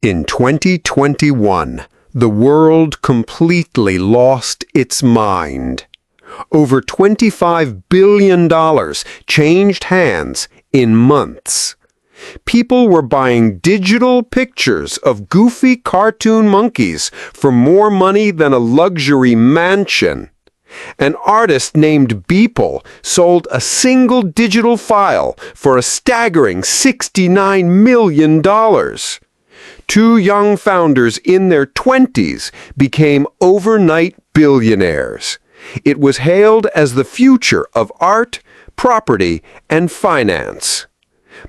In 2021, the world completely lost its mind. Over $25 billion changed hands in months. People were buying digital pictures of goofy cartoon monkeys for more money than a luxury mansion. An artist named Beeple sold a single digital file for a staggering $69 million. Two young founders in their 20s became overnight billionaires. It was hailed as the future of art, property, and finance.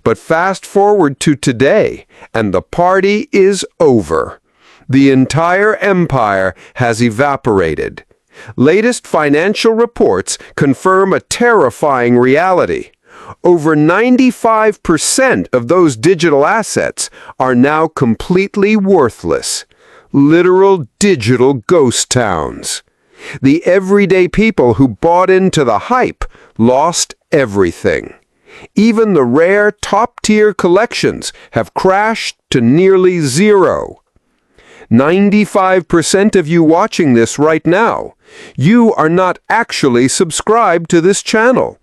But fast forward to today, and the party is over. The entire empire has evaporated. Latest financial reports confirm a terrifying reality. Over 95% of those digital assets are now completely worthless. Literal digital ghost towns. The everyday people who bought into the hype lost everything. Even the rare top-tier collections have crashed to nearly zero. 95% of you watching this right now, you are not actually subscribed to this channel.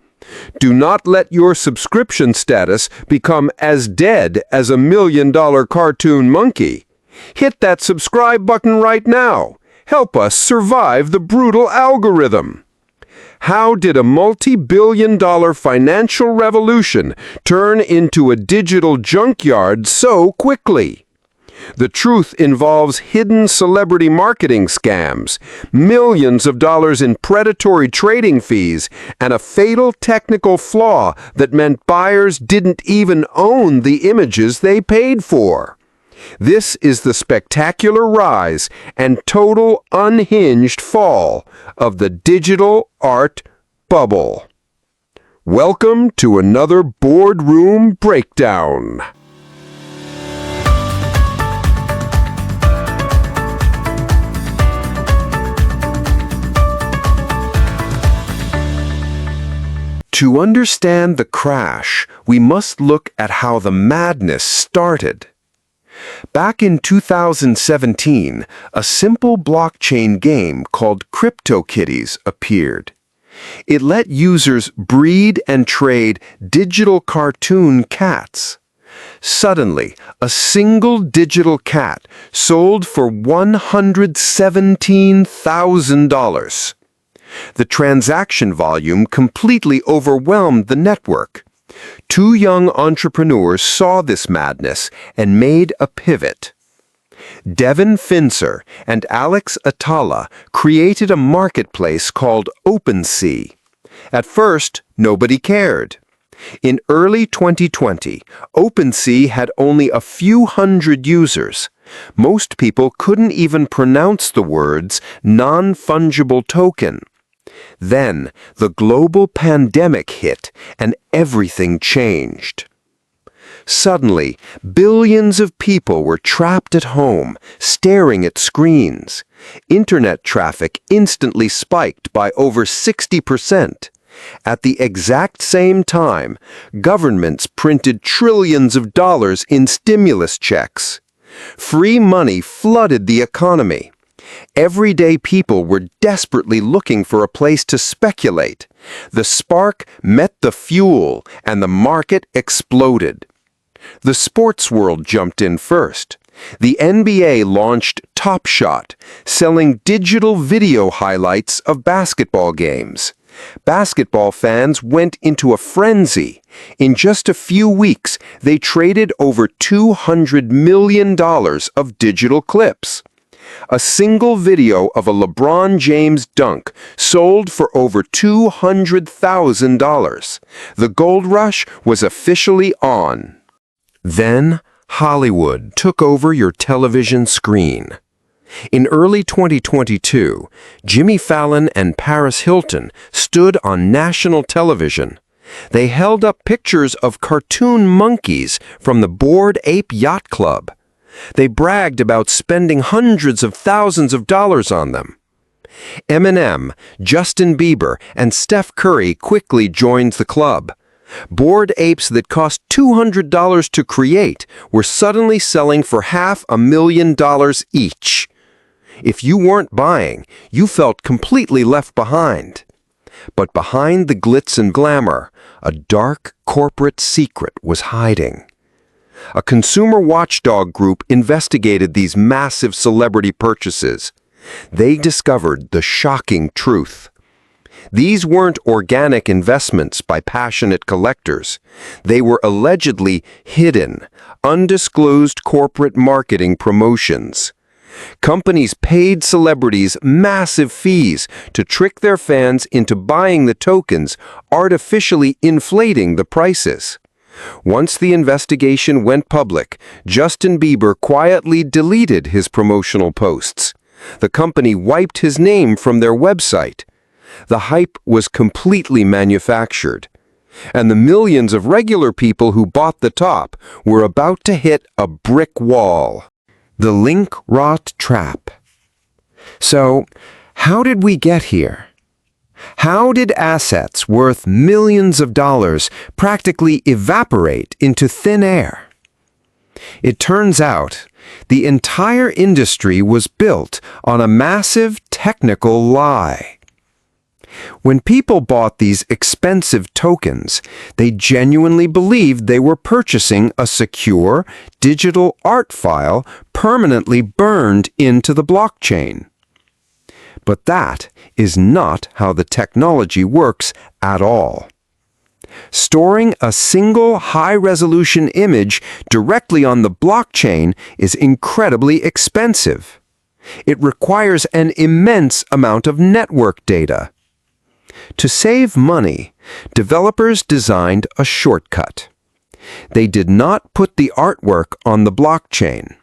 Do not let your subscription status become as dead as $1 million cartoon monkey. Hit that subscribe button right now. Help us survive the brutal algorithm. How did a multi-billion-dollar financial revolution turn into a digital junkyard so quickly? The truth involves hidden celebrity marketing scams, millions of dollars in predatory trading fees, and a fatal technical flaw that meant buyers didn't even own the images they paid for. This is the spectacular rise and total unhinged fall of the digital art bubble. Welcome to another Boardroom Breakdown. To understand the crash, we must look at how the madness started. Back in 2017, a simple blockchain game called CryptoKitties appeared. It let users breed and trade digital cartoon cats. Suddenly, a single digital cat sold for $117,000. The transaction volume completely overwhelmed the network. Two young entrepreneurs saw this madness and made a pivot. Devin Finzer and Alex Atala created a marketplace called OpenSea. At first, nobody cared. In early 2020, OpenSea had only a few hundred users. Most people couldn't even pronounce the words non-fungible token. Then, the global pandemic hit, and everything changed. Suddenly, billions of people were trapped at home, staring at screens. Internet traffic instantly spiked by over 60%. At the exact same time, governments printed trillions of dollars in stimulus checks. Free money flooded the economy. Everyday people were desperately looking for a place to speculate. The spark met the fuel, and the market exploded. The sports world jumped in first. The NBA launched Top Shot, selling digital video highlights of basketball games. Basketball fans went into a frenzy. In just a few weeks, they traded over $200 million of digital clips. A single video of a LeBron James dunk sold for over $200,000. The gold rush was officially on. Then, Hollywood took over your television screen. In early 2022, Jimmy Fallon and Paris Hilton stood on national television. They held up pictures of cartoon monkeys from the Bored Ape Yacht Club. They bragged about spending hundreds of thousands of dollars on them. Eminem, Justin Bieber, and Steph Curry quickly joined the club. Bored apes that cost $200 to create were suddenly selling for $500,000 each. If you weren't buying, you felt completely left behind. But behind the glitz and glamour, a dark corporate secret was hiding. A consumer watchdog group investigated these massive celebrity purchases. They discovered the shocking truth. These weren't organic investments by passionate collectors. They were allegedly hidden, undisclosed corporate marketing promotions. Companies paid celebrities massive fees to trick their fans into buying the tokens, artificially inflating the prices. Once the investigation went public, Justin Bieber quietly deleted his promotional posts. The company wiped his name from their website. The hype was completely manufactured, and the millions of regular people who bought the top were about to hit a brick wall. The link rot trap. So, how did we get here? How did assets worth millions of dollars practically evaporate into thin air? It turns out, the entire industry was built on a massive technical lie. When people bought these expensive tokens, they genuinely believed they were purchasing a secure, digital art file permanently burned into the blockchain. But that is not how the technology works at all. Storing a single high-resolution image directly on the blockchain is incredibly expensive. It requires an immense amount of network data. To save money, developers designed a shortcut. They did not put the artwork on the blockchain.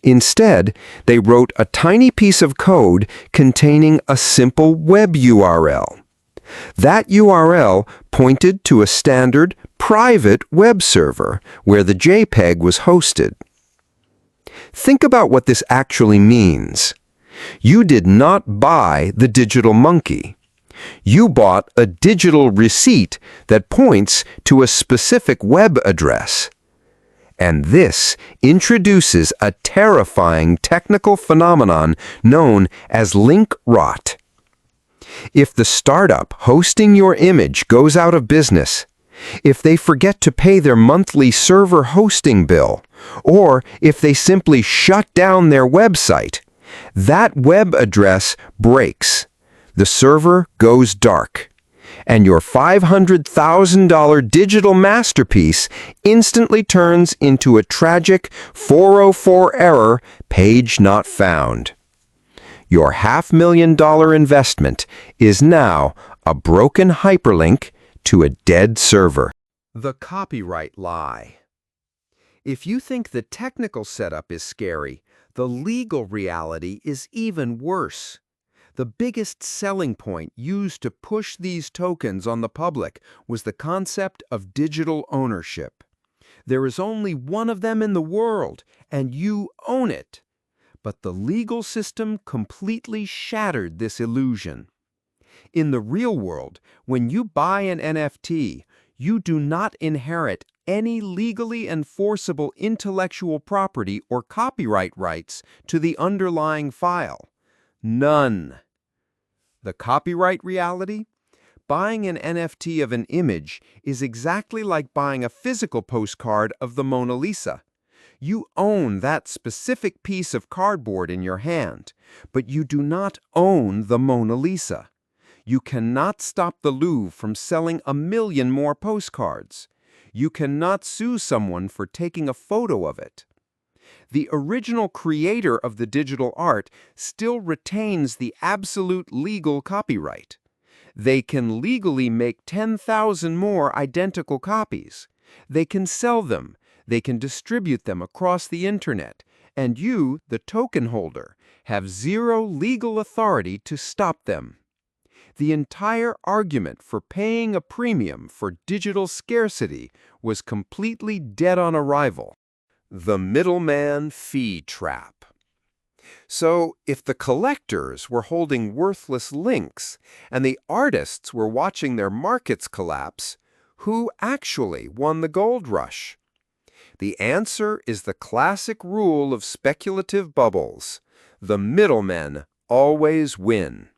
Instead, they wrote a tiny piece of code containing a simple web URL. That URL pointed to a standard, private web server where the JPEG was hosted. Think about what this actually means. You did not buy the digital monkey. You bought a digital receipt that points to a specific web address. And this introduces a terrifying technical phenomenon known as link rot. If the startup hosting your image goes out of business, if they forget to pay their monthly server hosting bill, or if they simply shut down their website, that web address breaks. The server goes dark, and your $500,000 digital masterpiece instantly turns into a tragic 404 error, page not found. Your $500,000 investment is now a broken hyperlink to a dead server. The copyright lie. If you think the technical setup is scary, the legal reality is even worse. The biggest selling point used to push these tokens on the public was the concept of digital ownership. There is only one of them in the world, and you own it. But the legal system completely shattered this illusion. In the real world, when you buy an NFT, you do not inherit any legally enforceable intellectual property or copyright rights to the underlying file. None. The copyright reality? Buying an NFT of an image is exactly like buying a physical postcard of the Mona Lisa. You own that specific piece of cardboard in your hand, but you do not own the Mona Lisa. You cannot stop the Louvre from selling 1 million more postcards. You cannot sue someone for taking a photo of it. The original creator of the digital art still retains the absolute legal copyright. They can legally make 10,000 more identical copies. They can sell them. They can distribute them across the internet. And you, the token holder, have zero legal authority to stop them. The entire argument for paying a premium for digital scarcity was completely dead on arrival. The middleman fee trap. So, if the collectors were holding worthless links and the artists were watching their markets collapse, who actually won the gold rush? The answer is the classic rule of speculative bubbles. The middlemen always win.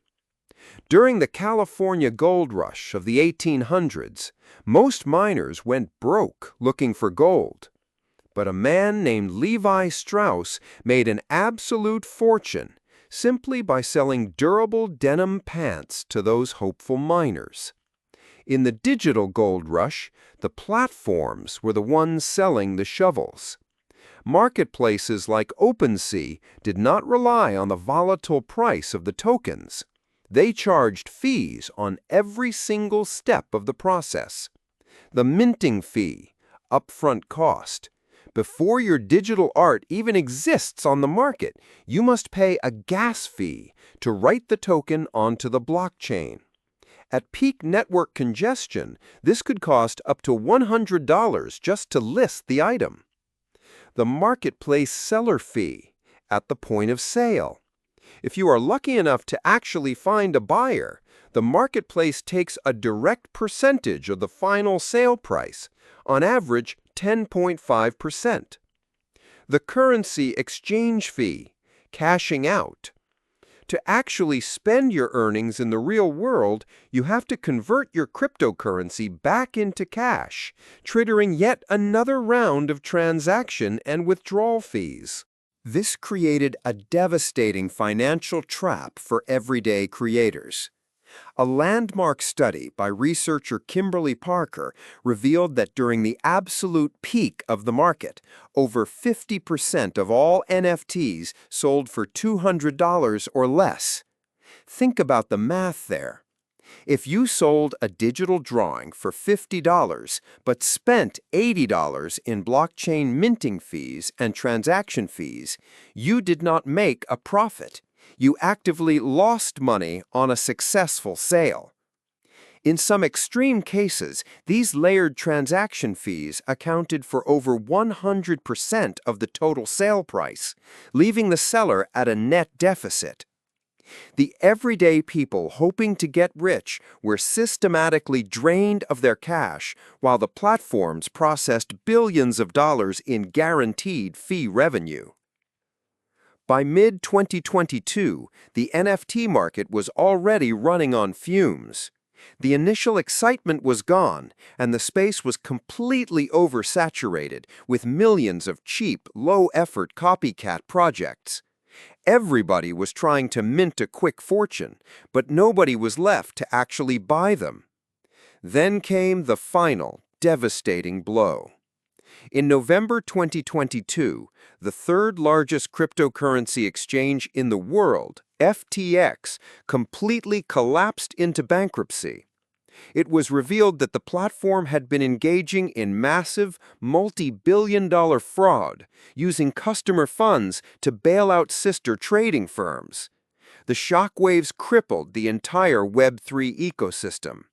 During the California gold rush of the 1800s, most miners went broke looking for gold. But a man named Levi Strauss made an absolute fortune simply by selling durable denim pants to those hopeful miners. In the digital gold rush, the platforms were the ones selling the shovels. Marketplaces like OpenSea did not rely on the volatile price of the tokens. They charged fees on every single step of the process. The minting fee, upfront cost. Before your digital art even exists on the market, you must pay a gas fee to write the token onto the blockchain. At peak network congestion, this could cost up to $100 just to list the item. The marketplace seller fee at the point of sale. If you are lucky enough to actually find a buyer, the marketplace takes a direct percentage of the final sale price, on average 10.5%. The currency exchange fee, cashing out. To actually spend your earnings in the real world, you have to convert your cryptocurrency back into cash, triggering yet another round of transaction and withdrawal fees. This created a devastating financial trap for everyday creators. A landmark study by researcher Kimberly Parker revealed that during the absolute peak of the market, over 50% of all NFTs sold for $200 or less. Think about the math there. If you sold a digital drawing for $50 but spent $80 in blockchain minting fees and transaction fees, you did not make a profit. You actively lost money on a successful sale. In some extreme cases, these layered transaction fees accounted for over 100% of the total sale price, leaving the seller at a net deficit. The everyday people hoping to get rich were systematically drained of their cash, while the platforms processed billions of dollars in guaranteed fee revenue. By mid-2022, the NFT market was already running on fumes. The initial excitement was gone, and the space was completely oversaturated with millions of cheap, low-effort copycat projects. Everybody was trying to mint a quick fortune, but nobody was left to actually buy them. Then came the final, devastating blow. In November 2022, the third largest cryptocurrency exchange in the world, FTX, completely collapsed into bankruptcy. It was revealed that the platform had been engaging in massive, multi-billion-dollar fraud, using customer funds to bail out sister trading firms. The shockwaves crippled the entire Web3 ecosystem.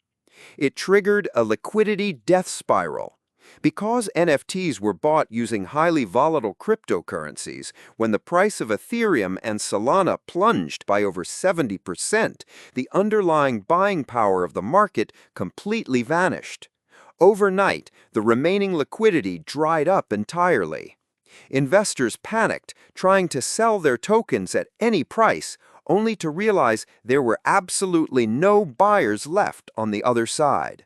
It triggered a liquidity death spiral. Because NFTs were bought using highly volatile cryptocurrencies, when the price of Ethereum and Solana plunged by over 70%, the underlying buying power of the market completely vanished. Overnight, the remaining liquidity dried up entirely. Investors panicked, trying to sell their tokens at any price, only to realize there were absolutely no buyers left on the other side.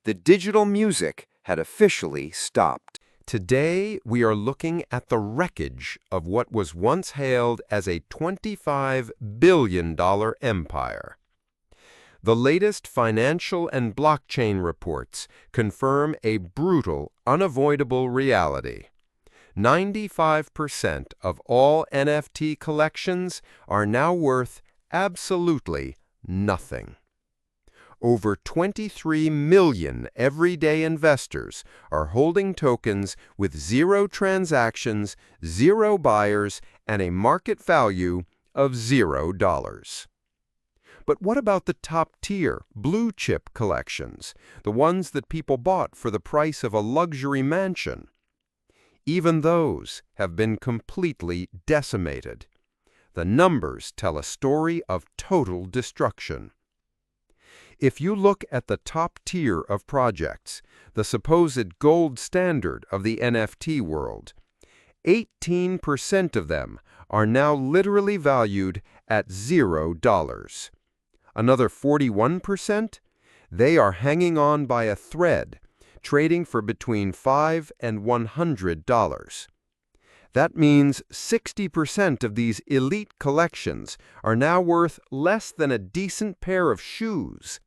The digital music had officially stopped. Today, we are looking at the wreckage of what was once hailed as a $25 billion empire. The latest financial and blockchain reports confirm a brutal, unavoidable reality. 95% of all NFT collections are now worth absolutely nothing. Over 23 million everyday investors are holding tokens with zero transactions, zero buyers, and a market value of $0. But what about the top-tier, blue-chip collections, the ones that people bought for the price of a luxury mansion? Even those have been completely decimated. The numbers tell a story of total destruction. If you look at the top tier of projects, the supposed gold standard of the NFT world, 18% of them are now literally valued at $0. Another 41%? They are hanging on by a thread, trading for between $5 and $100. That means 60% of these elite collections are now worth less than a decent pair of shoes.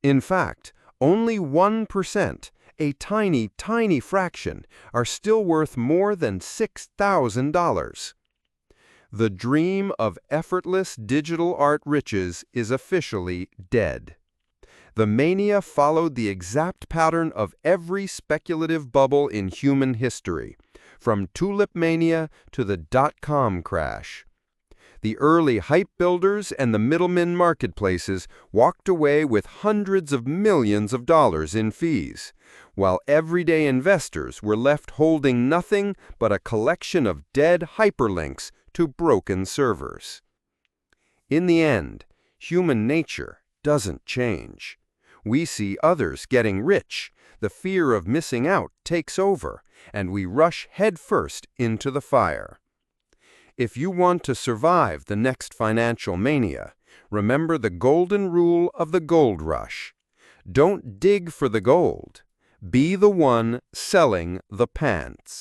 In fact, only 1%, a tiny, tiny fraction, are still worth more than $6,000. The dream of effortless digital art riches is officially dead. The mania followed the exact pattern of every speculative bubble in human history, from tulip mania to the dot-com crash. The early hype builders and the middlemen marketplaces walked away with hundreds of millions of dollars in fees, while everyday investors were left holding nothing but a collection of dead hyperlinks to broken servers. In the end, human nature doesn't change. We see others getting rich, the fear of missing out takes over, and we rush headfirst into the fire. If you want to survive the next financial mania, remember the golden rule of the gold rush. Don't dig for the gold. Be the one selling the pants.